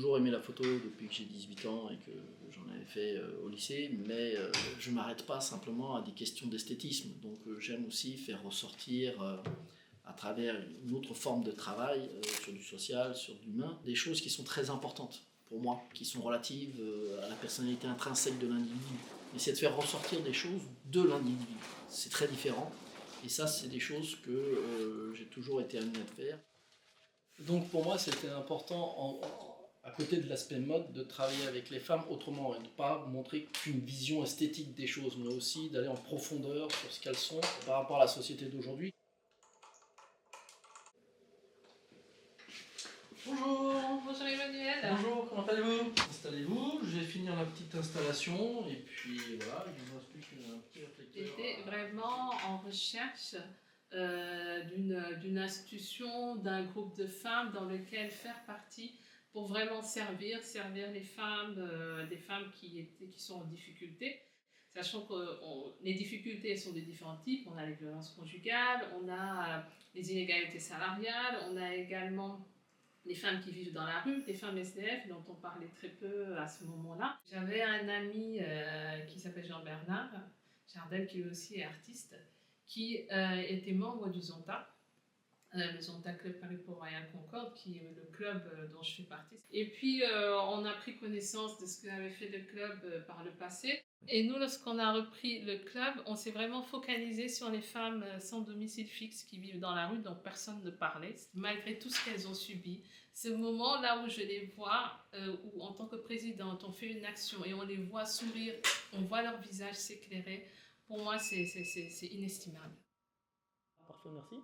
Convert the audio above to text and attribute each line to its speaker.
Speaker 1: toujours aimé la photo depuis que j'ai 18 ans et que j'en avais fait au lycée, mais je ne m'arrête pas simplement à des questions d'esthétisme. Donc j'aime aussi faire ressortir à travers une autre forme de travail, sur du social, sur l'humain, des choses qui sont très importantes pour moi, qui sont relatives à la personnalité intrinsèque de l'individu. Mais c'est de faire ressortir des choses de l'individu. C'est très différent. Et ça, c'est des choses que j'ai toujours été amené à faire. Donc pour moi, c'était important, à côté de l'aspect mode, de travailler avec les femmes autrement et de ne pas montrer qu'une vision esthétique des choses, mais aussi d'aller en profondeur sur ce qu'elles sont par rapport à la société d'aujourd'hui. Bonjour.
Speaker 2: Bonjour Emmanuel.
Speaker 1: Bonjour, comment allez-vous? Installez-vous, je vais finir la petite installation et puis voilà, il ne me reste plus qu'un petit réflecteur.
Speaker 2: J'étais vraiment en recherche d'une institution, d'un groupe de femmes dans lequel faire partie pour vraiment servir les femmes, des femmes qui sont en difficulté. Sachant que les difficultés sont de différents types. On a les violences conjugales, on a les inégalités salariales, on a également les femmes qui vivent dans la rue, les femmes SDF dont on parlait très peu à ce moment-là. J'avais un ami qui s'appelle Jean-Bernard Jardel, qui lui aussi est artiste, qui était membre du Zonta, le Zonta Club Paris-Port-Royal Concorde, qui est le club dont je fais partie. Et puis on a pris connaissance de ce qu'avait fait le club par le passé. Et nous, lorsqu'on a repris le club, on s'est vraiment focalisé sur les femmes sans domicile fixe qui vivent dans la rue, dont personne ne parlait, malgré tout ce qu'elles ont subi. Ce moment là où je les vois, où en tant que présidente, on fait une action et on les voit sourire, on voit leur visage s'éclairer, pour moi c'est inestimable.
Speaker 1: Parfait, merci.